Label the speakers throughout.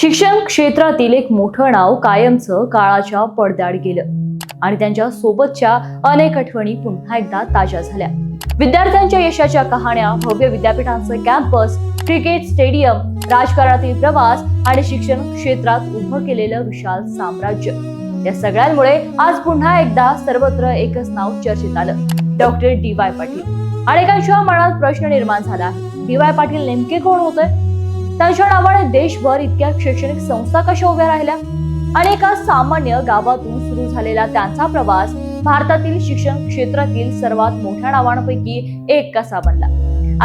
Speaker 1: शिक्षण क्षेत्रातील एक मोठं नाव कायमचं काळाच्या पडद्याआड गेलं आणि त्यांच्या सोबतच्या अनेक आठवणी पुन्हा एकदा ताज्या झाल्या। विद्यार्थ्यांच्या यशाच्या कहाण्या, भव्य विद्यापीठांचे कॅम्पस, क्रिकेट स्टेडियम, राजकारणातील प्रवास आणि शिक्षण क्षेत्रात उभं केलेलं विशाल साम्राज्य, या सगळ्यांमुळे आज पुन्हा एकदा सर्वत्र एकच नाव चर्चेत आलं, डॉक्टर डी.वाय. पाटील। अनेकांच्या मनात प्रश्न निर्माण झाला आहे, डी.वाय. पाटील नेमके कोण होते? त्यांच्या नावाने देशभर इतक्या शैक्षणिक संस्था कशा उभ्या राहिल्या आणि एका सामान्य गावातून सुरू झालेला त्यांचा प्रवास भारतातील शिक्षण क्षेत्रातील सर्वात मोठ्या नावांपैकी एक कसा बनला?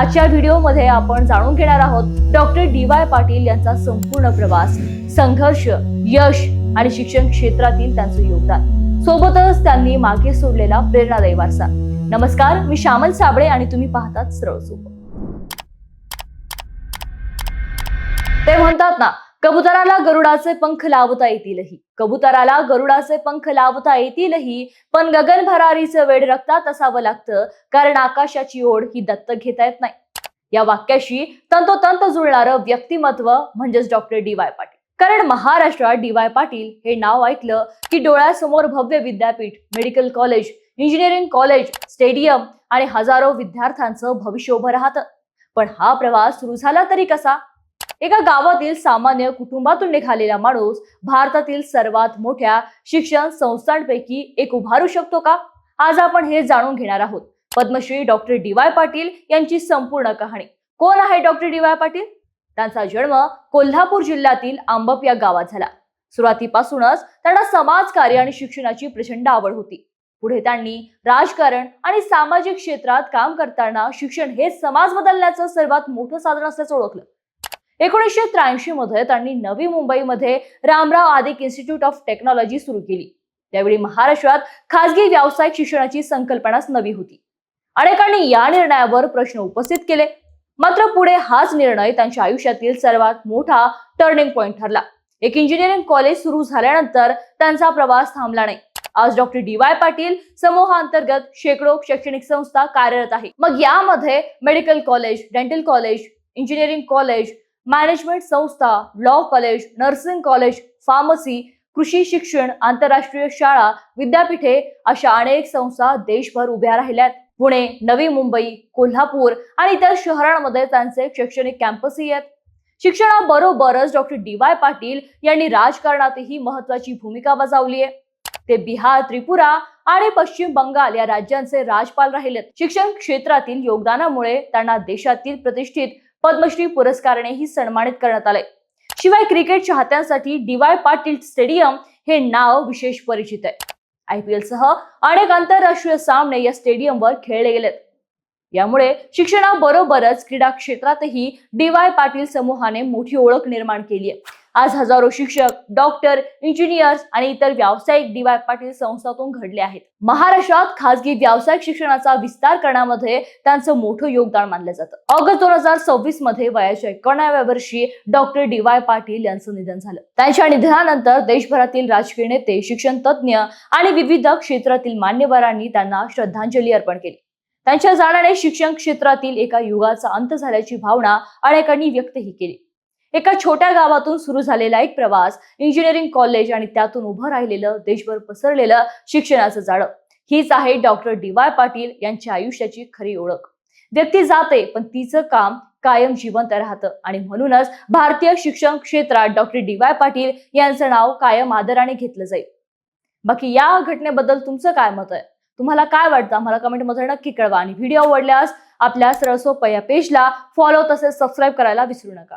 Speaker 1: आजच्या व्हिडिओमध्ये आपण जाणून घेणार आहोत डॉक्टर डी.वाय. पाटील यांचा संपूर्ण प्रवास, संघर्ष, यश आणि शिक्षण क्षेत्रातील त्यांचं योगदान, सोबतच त्यांनी मागे सोडलेला प्रेरणादायी वारसा। नमस्कार, मी श्यामल साबळे आणि तुम्ही पाहतात सरळ सोपं। ते म्हणतात ना, कबुतराला गरुडाचे पंख लावता येतीलही, कबुतराला गरुडाचे पंख लावता येतीलही, पण गगन भरारीचं वेड रक्तात असावं लागतं, कारण आकाशाची ओढ ही दत्तक घेता येत नाही। या वाक्याशी तंतोतंत जुळणारं व्यक्तिमत्व म्हणजेच डॉक्टर डी.वाय. पाटील। कारण महाराष्ट्रात डी.वाय. पाटील हे नाव ऐकलं की डोळ्यासमोर भव्य विद्यापीठ, medical college, engineering college, stadium आणि हजारो विद्यार्थ्यांचं भविष्य उभं राहतं। पण हा प्रवास सुरू झाला तरी कसा? एका गावातील सामान्य कुटुंबातून निघालेला माणूस भारतातील सर्वात मोठ्या शिक्षण संस्थांपैकी एक उभारू शकतो का? आज आपण हे जाणून घेणार आहोत। Padmashri doctor DY. पाटील यांची संपूर्ण कहाणी। कोण आहे डॉक्टर डी.वाय. पाटील? त्यांचा जन्म कोल्हापूर जिल्ह्यातील आंबप या गावात झाला। सुरुवातीपासूनच त्यांना समाजकार्य आणि शिक्षणाची प्रचंड आवड होती। पुढे त्यांनी राजकारण आणि सामाजिक क्षेत्रात काम करताना शिक्षण हे समाज बदलण्याचं सर्वात मोठं साधन असल्याचं ओळखलं। 1983 मध्ये त्यांनी नवी मुंबईमध्ये रामराव आदिक इन्स्टिट्यूट ऑफ टेक्नॉलॉजी सुरू केली। त्यावेळी महाराष्ट्रात खासगी व्यावसायिक शिक्षणाची संकल्पनाच नवी होती। अनेकांनी या निर्णयावर प्रश्न उपस्थित केले, मात्र पुढे हाच निर्णय त्यांच्या आयुष्यातील सर्वात मोठा टर्निंग पॉइंट ठरला। एक इंजिनिअरिंग कॉलेज सुरू झाल्यानंतर त्यांचा प्रवास थांबला नाही। आज डॉक्टर डी.वाय. पाटील समूहांतर्गत शेकडो शैक्षणिक संस्था कार्यरत आहे। मग यामध्ये medical college, dental college, engineering college, management संस्था, law college, nursing college, pharmacy, कृषी शिक्षण, आंतरराष्ट्रीय शाळा, विद्यापीठे अशा अनेक संस्था देशभर उभ्या राहिल्यात। पुणे, नवी मुंबई, कोल्हापूर आणि इतर शहरांमध्ये त्यांचे शैक्षणिक कॅम्पसही आहेत। शिक्षणाबरोबरच डॉक्टर डी.वाय. पाटील यांनी राजकारणातही महत्वाची भूमिका बजावली आहे। ते बिहार, त्रिपुरा आणि पश्चिम बंगाल या राज्यांचे राज्यपाल राहिलेत। शिक्षण क्षेत्रातील योगदानामुळे त्यांना देशातील प्रतिष्ठित पद्मश्री पुरस्कारानेही सन्मानित करण्यात आले। शिवाय क्रिकेट चाहत्यांसाठी डी.वाय. पाटील स्टेडियम हे नाव विशेष परिचित आहे। IPL सह अनेक आंतरराष्ट्रीय सामने या स्टेडियमवर खेळले गेलेत। यामुळे शिक्षणाबरोबरच क्रीडा क्षेत्रातही डी.वाय. पाटील समूहाने मोठी ओळख निर्माण केली आहे। आज हजारो शिक्षक, डॉक्टर, इंजिनियर्स आणि इतर व्यावसायिक डी.वाय. पाटील संस्थांतून घडले आहेत। महाराष्ट्रात खासगी व्यावसायिक शिक्षणाचा विस्तार करण्यामध्ये त्यांचं मोठं योगदान मानलं जातं। ऑगस्ट 2026 मध्ये वयाच्या 91व्या वर्षी डॉक्टर डी.वाय. पाटील यांचं निधन झालं। त्यांच्या निधनानंतर देशभरातील राजकीय नेते, शिक्षण तज्ज्ञ आणि विविध क्षेत्रातील मान्यवरांनी त्यांना श्रद्धांजली अर्पण केली। त्यांच्या जाण्याने शिक्षण क्षेत्रातील एका युगाचा अंत झाल्याची भावना अनेकांनी व्यक्तही केली। एका छोट्या गावातून सुरू झालेला एक प्रवास, इंजिनिअरिंग कॉलेज आणि त्यातून उभं राहिलेलं देशभर पसरलेलं शिक्षणाचं जाळं, हीच आहे डॉक्टर डी.वाय. पाटील यांच्या आयुष्याची खरी ओळख। व्यक्ती जाते पण तिचं काम कायम जिवंत राहतं आणि म्हणूनच भारतीय शिक्षण क्षेत्रात डॉक्टर डी.वाय. पाटील यांचं नाव कायम आदराने घेतलं जाईल। बाकी या घटनेबद्दल तुमचं काय मत आहे? तुम्हाला काय वाटतं? आम्हाला कमेंटमध्ये नक्की कळवा आणि व्हिडिओ आवडल्यास आपल्या सरळ सोपं या पेजला फॉलो तसेच सबस्क्राईब करायला विसरू नका।